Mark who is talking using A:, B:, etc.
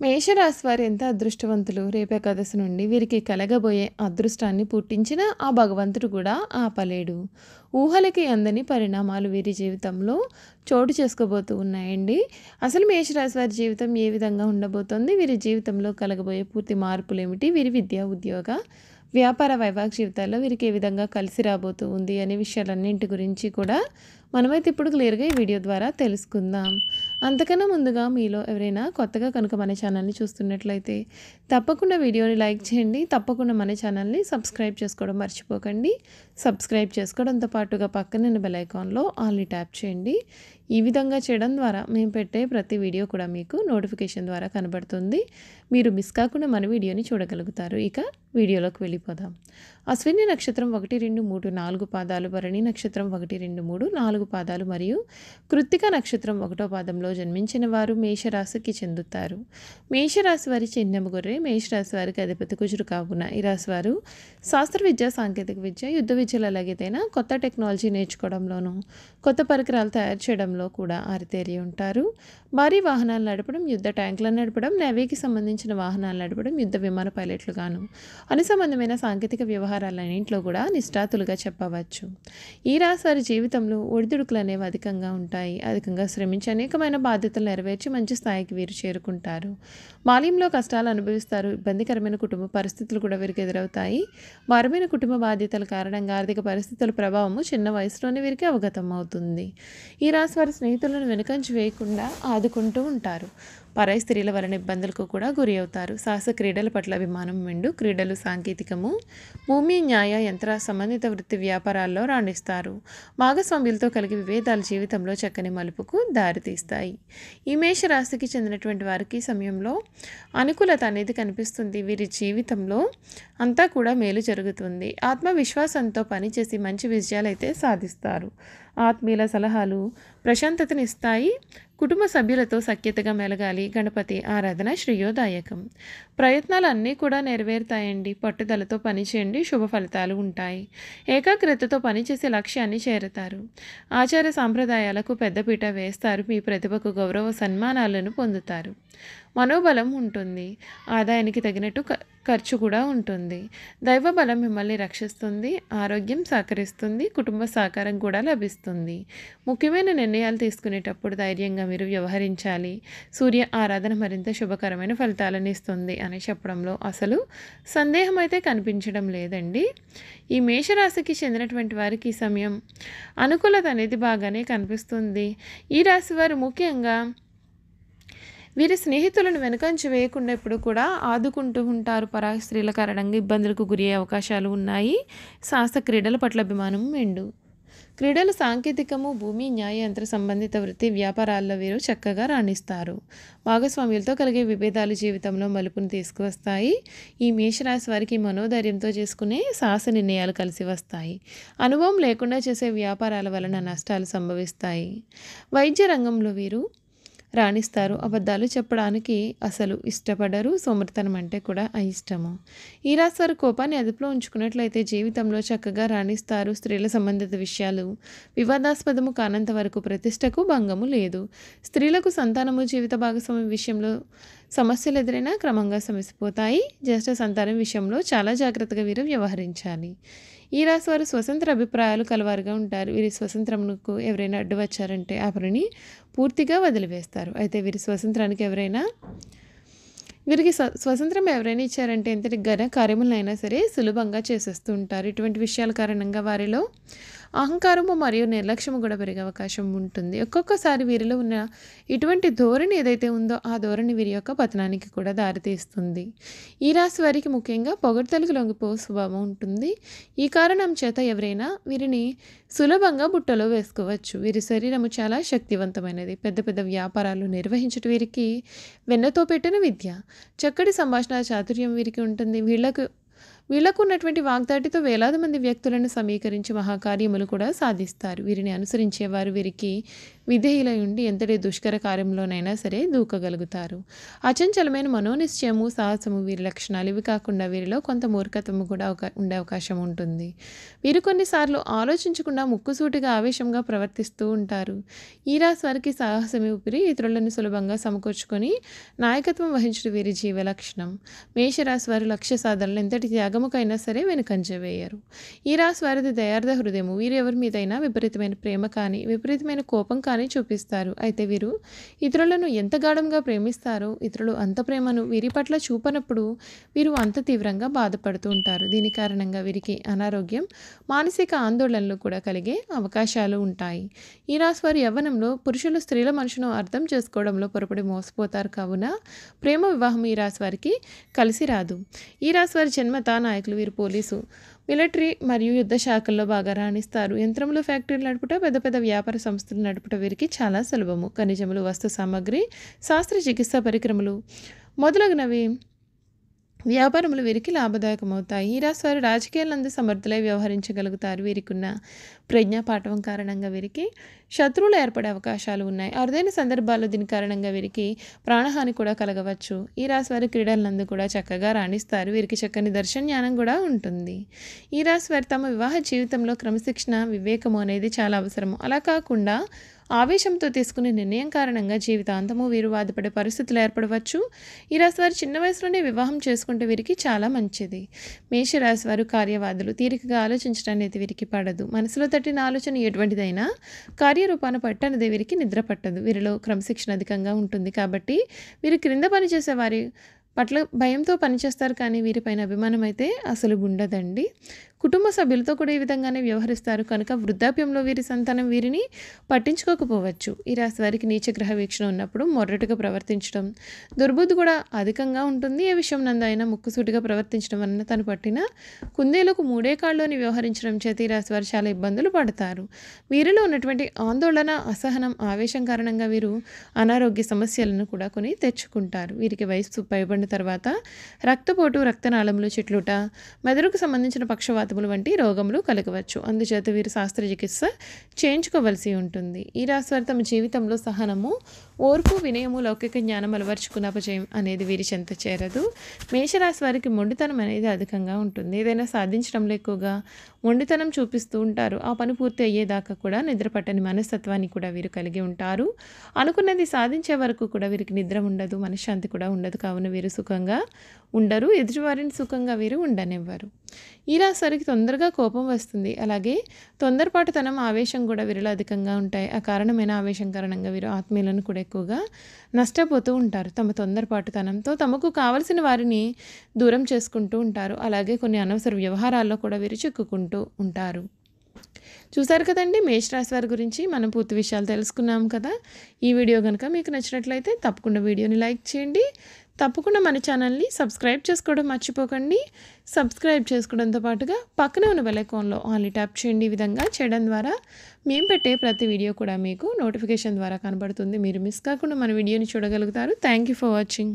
A: మేషరాశి వారు ఎంత అదృష్టవంతులు. రేపు ఏకాదశి నుండి వీరికి కలగబోయే అదృష్టాన్ని పుట్టించిన ఆ భగవంతుడు కూడా ఆపలేడు. ఊహలకి అందని పరిణామాలు వీరి జీవితంలో చోటు చేసుకోబోతూ ఉన్నాయండి. అసలు మేషరాశి వారి జీవితం ఏ విధంగా ఉండబోతోంది, వీరి జీవితంలో కలగబోయే పూర్తి మార్పులు ఏమిటి, వీరి విద్యా ఉద్యోగ వ్యాపార వైవాహిక జీవితాల్లో వీరికి ఏ విధంగా కలిసి రాబోతూ ఉంది అనే విషయాలన్నింటి గురించి కూడా మనమైతే ఇప్పుడు క్లియర్గా ఈ వీడియో ద్వారా తెలుసుకుందాం. అంతకన్నా ముందుగా మీలో ఎవరైనా కొత్తగా కనుక మన ఛానల్ని చూస్తున్నట్లయితే తప్పకుండా వీడియోని లైక్ చేయండి. తప్పకుండా మన ఛానల్ని సబ్స్క్రైబ్ చేసుకోవడం మర్చిపోకండి. సబ్స్క్రైబ్ చేసుకోవడంతో పాటుగా పక్కన బెల్ ఐకాన్లో ఆల్ని ట్యాప్ చేయండి. ఈ విధంగా చేయడం ద్వారా మేము పెట్టే ప్రతి వీడియో కూడా మీకు నోటిఫికేషన్ ద్వారా కనబడుతుంది. మీరు మిస్ కాకుండా మన వీడియోని చూడగలుగుతారు. ఇక వీడియోలోకి వెళ్ళిపోదాం. అశ్విని నక్షత్రం 1, 2, 3, 4 పాదాలు, భరణి నక్షత్రం 1, 2, 3, 4 పాదాలు మరియు కృత్తిక నక్షత్రం 1వ పాదంలో జన్మించిన వారు మేషరాశికి చెందుతారు. మేషరాశి వారి చిహ్నము గొర్రె. మేషరాశి వారికి అధిపతి కుజుడు కావున ఈ రాశి వారు శాస్త్ర విద్య, సాంకేతిక విద్య, యుద్ధ విద్యలు ఎలాగైతేనా కొత్త టెక్నాలజీ నేర్చుకోవడంలోనూ కొత్త పరికరాలు తయారు చేయడంలో కూడా ఆరితేరి ఉంటారు. భారీ వాహనాలు నడపడం, యుద్ధ ట్యాంకులను నడపడం, నేవీకి సంబంధించిన వాహనాలు నడపడం, యుద్ధ విమాన పైలట్లుగాను అను సంబంధమైన సాంకేతిక వ్యవహారాలన్నింటిలో కూడా నిష్ఠాతులుగా చెప్పవచ్చు. ఈ రాశి వారి జీవితంలో ఒడిదుడుకులు అనేవి అధికంగా ఉంటాయి. అధికంగా శ్రమించి అనేకమైన బాధ్యతలు నెరవేర్చి మంచి స్థాయికి వీరు చేరుకుంటారు. బాల్యంలో కష్టాలు అనుభవిస్తారు. ఇబ్బందికరమైన కుటుంబ పరిస్థితులు కూడా వీరికి ఎదురవుతాయి. భారమైన కుటుంబ బాధ్యతల కారణంగా ఆర్థిక పరిస్థితుల ప్రభావము చిన్న వయసులోనే వీరికి అవగతం అవుతుంది. ఈ రాశి వారి స్నేహితులను వెనుకంచి వేయకుండా ఆదుకుంటూ ఉంటారు. పరాయి స్త్రీల వలన ఇబ్బందులకు కూడా గురి అవుతారు. సాహస క్రీడల పట్ల అభిమానం మెండు. క్రీడలు, సాంకేతికము, భూమి, న్యాయ, యంత్ర సంబంధిత వృత్తి వ్యాపారాల్లో రాణిస్తారు. భాగస్వామ్యులతో కలిగి విభేదాలు జీవితంలో చక్కని మలుపుకు దారితీస్తాయి. ఈ మేషరాశికి చెందినటువంటి వారికి సమయంలో అనుకూలత అనేది కనిపిస్తుంది. వీరి జీవితంలో అంతా కూడా మేలు జరుగుతుంది. ఆత్మవిశ్వాసంతో పనిచేసి మంచి విజయాలు అయితే సాధిస్తారు. ఆత్మీయుల సలహాలు ప్రశాంతతనిస్తాయి. కుటుంబ సభ్యులతో సఖ్యతగా మెలగాలి. గణపతి ఆరాధన శ్రేయోదాయకం. ప్రయత్నాలు అన్నీ కూడా నెరవేరుతాయండి. పట్టుదలతో పనిచేయండి, శుభ ఫలితాలు ఉంటాయి. ఏకాగ్రతతో పనిచేసే లక్ష్యాన్ని చేరుతారు. ఆచార సాంప్రదాయాలకు పెద్దపీట వేస్తారు. మీ ప్రతిభకు గౌరవ సన్మానాలను పొందుతారు. మనోబలం ఉంటుంది. ఆదాయానికి తగినట్టు ఖర్చు కూడా ఉంటుంది. దైవ బలం మిమ్మల్ని రక్షిస్తుంది. ఆరోగ్యం సహకరిస్తుంది. కుటుంబ సహకారం కూడా లభిస్తుంది. ముఖ్యమైన నిర్ణయాలు తీసుకునేటప్పుడు ధైర్యంగా మీరు వ్యవహరించాలి. సూర్య ఆరాధన మరింత శుభకరమైన ఫలితాలను ఇస్తుంది అని చెప్పడంలో అసలు సందేహం అయితే కనిపించడం లేదండి. ఈ మేషరాశికి చెందినటువంటి వారికి ఈ సమయం అనుకూలత అనేది బాగానే కనిపిస్తుంది. ఈ రాశి వారు ముఖ్యంగా వీరి స్నేహితులను వెనుకంచి వేయకుండా ఎప్పుడు కూడా ఆదుకుంటూ ఉంటారు. పరాయి స్త్రీల కారణంగా ఇబ్బందులకు గురి అయ్యే అవకాశాలు ఉన్నాయి. శాస్త్ర క్రీడల పట్ల అభిమానం మెండు. క్రీడలు, సాంకేతికము, భూమి, న్యాయ, యంత్ర సంబంధిత వృత్తి వ్యాపారాల్లో వీరు చక్కగా రాణిస్తారు. భాగస్వామ్యులతో కలిగే విభేదాలు జీవితంలో మలుపును తీసుకువస్తాయి. ఈ మేషరాశి వారికి మనోధైర్యంతో చేసుకునే సాహస నిర్ణయాలు కలిసి వస్తాయి. అనుభవం లేకుండా చేసే వ్యాపారాల వలన నష్టాలు సంభవిస్తాయి. వైద్య రంగంలో వీరు రాణిస్తారు. అబద్ధాలు చెప్పడానికి అసలు ఇష్టపడరు. సోమరితనం అంటే కూడా అయిష్టము. ఈ రాశి వారు కోపాన్ని అదుపులో ఉంచుకున్నట్లయితే జీవితంలో చక్కగా రాణిస్తారు. స్త్రీల సంబంధిత విషయాలు వివాదాస్పదము కానంత వరకు ప్రతిష్టకు భంగము లేదు. స్త్రీలకు సంతానము, జీవిత భాగస్వామి విషయంలో సమస్యలు ఎదురైనా క్రమంగా సమసిపోతాయి. జ్యేష్ఠ సంతానం విషయంలో చాలా జాగ్రత్తగా వీరు వ్యవహరించాలి. ఈ రాశి వారు స్వతంత్ర అభిప్రాయాలు కలవారుగా ఉంటారు. వీరి స్వతంత్రంకు ఎవరైనా అడ్డు వచ్చారంటే ఆ పనిని పూర్తిగా వదిలివేస్తారు. అయితే వీరికి స్వతంత్రం ఎవరైనా ఇచ్చారంటే ఎంతటి ఘన కార్యములైనా సరే సులభంగా చేసేస్తూ ఉంటారు. ఇటువంటి విషయాల కారణంగా వారిలో అహంకారము మరియు నిర్లక్ష్యము కూడా పెరిగే అవకాశం ఉంటుంది. ఒక్కొక్కసారి వీరిలో ఉన్న ఇటువంటి ధోరణి ఏదైతే ఉందో ఆ ధోరణి వీరి యొక్క పతనానికి కూడా దారితీస్తుంది. ఈ రాశి వారికి ముఖ్యంగా పొగడ్తలకు లొంగిపో స్వభావం ఉంటుంది. ఈ కారణం చేత ఎవరైనా వీరిని సులభంగా బుట్టలో వేసుకోవచ్చు. వీరి శరీరము చాలా శక్తివంతమైనది. పెద్ద పెద్ద వ్యాపారాలు నిర్వహించడం వీరికి వెన్నతో పెట్టిన విద్య. చక్కటి సంభాషణ చాతుర్యం వీరికి ఉంటుంది. వీళ్లకు ఉన్నటువంటి వాగ్దాటితో వేలాది మంది వ్యక్తులను సమీకరించి మహాకార్యములు కూడా సాధిస్తారు. వీరిని అనుసరించేవారు వీరికి విధేయులై ఉండి ఎంతటి దుష్కర కార్యంలోనైనా సరే దూకగలుగుతారు. అచంచలమైన మనోనిశ్చయము, సాహసము వీరి లక్షణాలు. ఇవి కాకుండా వీరిలో కొంత మూర్ఖత్వము కూడా ఉండే అవకాశం ఉంటుంది. వీరు కొన్నిసార్లు ఆలోచించకుండా ముక్కుసూటిగా ఆవేశంగా ప్రవర్తిస్తూ ఉంటారు. ఈ రాశి వారికి సాహసమే ఊపిరి. ఇతరులను సులభంగా సమకూర్చుకొని నాయకత్వం వహించడం వీరి జీవ లక్షణం. మేషరాశి వారి లక్ష్య సాధనలు ఎంతటి త్యాగముకైనా సరే వెనుకంజ వేయరు. ఈ రాశి వారిది దయార్థ హృదయము. వీరు ఎవరి మీదైనా విపరీతమైన ప్రేమ కానీ విపరీతమైన కోపం కానీ చూపిస్తారు. అయితే వీరు ఇతరులను ఎంత గాఢంగా ప్రేమిస్తారో ఇతరులు అంత ప్రేమను వీరి పట్ల చూపనప్పుడు వీరు అంత తీవ్రంగా బాధపడుతూ ఉంటారు. దీని కారణంగా వీరికి అనారోగ్యం, మానసిక ఆందోళనలు కూడా కలిగే అవకాశాలు ఉంటాయి. ఈ రాశి వారి యవ్వనంలో పురుషులు స్త్రీల మనసును అర్థం చేసుకోవడంలో పొరపడి మోసపోతారు. కావున ప్రేమ వివాహం ఈ రాశి వారికి కలిసి రాదు. ఈ రాశి వారి జన్మత నాయకులు. వీరు పోలీసు, మిలిటరీ మరియు యుద్ధ శాఖల్లో బాగా రాణిస్తారు. యంత్రములు, ఫ్యాక్టరీలు నడుపుట, పెద్ద పెద్ద వ్యాపార సంస్థలు నడుపుట వీరికి చాలా సులభము. ఖనిజములు, వస్తు సామాగ్రి, శాస్త్ర చికిత్సా పరికరములు మొదలగునవి వ్యాపారములు వీరికి లాభదాయకమవుతాయి. ఈ రాశి వారు రాజకీయాలందు సమర్థులై వ్యవహరించగలుగుతారు. వీరికున్న ప్రజ్ఞాపాఠవం కారణంగా వీరికి శత్రువులు ఏర్పడే అవకాశాలు ఉన్నాయి. అరుదైన సందర్భాల్లో దీని కారణంగా వీరికి ప్రాణహాని కూడా కలగవచ్చు. ఈ రాశి వారి క్రీడలందు కూడా చక్కగా రాణిస్తారు. వీరికి చక్కని దర్శన జ్ఞానం కూడా ఉంటుంది. ఈ రాశి వారి తమ వివాహ జీవితంలో క్రమశిక్షణ, వివేకము అనేది చాలా అవసరము. అలా కాకుండా ఆవేశంతో తీసుకునే నిర్ణయం కారణంగా జీవితాంతము వీరు బాధపడే పరిస్థితులు ఏర్పడవచ్చు. ఈ రాశి వారు చిన్న వయసులోనే వివాహం చేసుకుంటే వీరికి చాలా మంచిది. మేషరాశి వారు కార్యవాదులు. తీరికగా ఆలోచించడం అనేది వీరికి పడదు. మనసులో తట్టిన ఆలోచన ఎటువంటిదైనా కార్యరూపాన పట్టనిదే వీరికి నిద్ర పట్టదు. వీరిలో క్రమశిక్షణ అధికంగా ఉంటుంది కాబట్టి వీరు క్రింద పనిచేసే వారి పట్ల భయంతో పనిచేస్తారు. కానీ వీరిపైన అభిమానం అయితే అసలు ఉండదండి. కుటుంబ సభ్యులతో కూడా ఈ విధంగానే వ్యవహరిస్తారు కనుక వృద్ధాప్యంలో వీరి సంతానం వీరిని పట్టించుకోకపోవచ్చు. ఈ రాశి వారికి నీచగ్రహ వీక్షణ ఉన్నప్పుడు మొర్రటుగా ప్రవర్తించడం, దుర్బుద్ధి కూడా అధికంగా ఉంటుంది. ఏ విషయం నందు అయినా ముక్కుసూటిగా ప్రవర్తించడం వలన తను పట్టిన కుందేలకు మూడే కాళ్ళలోని వ్యవహరించడం చేత ఈ రాశి వారు చాలా ఇబ్బందులు పడతారు. వీరిలో ఉన్నటువంటి ఆందోళన, అసహనం, ఆవేశం కారణంగా వీరు అనారోగ్య సమస్యలను కూడా కొని తెచ్చుకుంటారు. వీరికి వయసు పైబడిన తర్వాత రక్తపోటు, రక్తనాళములు చిట్లుట, మెదడుకు సంబంధించిన పక్షవాతములు వంటి రోగములు కలగవచ్చు. అందుచేత వీరు శస్త్రచికిత్స చేయించుకోవలసి ఉంటుంది. ఈ రాశి వారు తమ జీవితంలో సహనము, ఓర్పు, వినయము, లౌకిక జ్ఞానం అలవర్చుకున్న అపజయం అనేది వీరి చెంత చేరదు. మేషరాశి వారికి మొండితనం అనేది అధికంగా ఉంటుంది. ఏదైనా సాధించడంలో ఎక్కువగా మొండితనం చూపిస్తూ ఉంటారు. ఆ పని పూర్తి అయ్యేదాకా కూడా నిద్రపట్టని మనస్తత్వాన్ని కూడా వీరు కలిగి ఉంటారు. అనుకున్నది సాధించే వరకు కూడా వీరికి నిద్ర ఉండదు, మనశ్శాంతి కూడా ఉండదు. కావున వీరు సుఖంగా ఉండరు. ఎదుటివారిని సుఖంగా వీరు ఉండనివ్వరు. ఈ రాశి వారికి తొందరగా కోపం వస్తుంది. అలాగే తొందరపాటుతనం, ఆవేశం కూడా వీరిలో అధికంగా ఉంటాయి. ఆ కారణమైన ఆవేశం కారణంగా వీరు ఆత్మీయులను కూడా ఎక్కువగా నష్టపోతూ ఉంటారు. తమ తొందరపాటుతనంతో తమకు కావలసిన వారిని దూరం చేసుకుంటూ ఉంటారు. అలాగే కొన్ని అనవసర వ్యవహారాల్లో కూడా వీరు చిక్కుకుంటూ ఉంటారు. చూసారు కదండి, మేషరాశి వారి గురించి మనం పూర్తి విషయాలు తెలుసుకున్నాం కదా. ఈ వీడియో కనుక మీకు నచ్చినట్లయితే తప్పకుండా వీడియోని లైక్ చేయండి. తప్పకుండా మన ఛానల్ని సబ్స్క్రైబ్ చేసుకోవడం మర్చిపోకండి. సబ్స్క్రైబ్ చేసుకోవడంతో పాటుగా పక్కనే ఉన్న బెల్ ఐకాన్లో ఆన్లీ ట్యాప్ చేయండి. ఈ విధంగా చేయడం ద్వారా మేము పెట్టే ప్రతి వీడియో కూడా మీకు నోటిఫికేషన్ ద్వారా కనబడుతుంది. మీరు మిస్ కాకుండా మన వీడియోని చూడగలుగుతారు. Thank you for watching.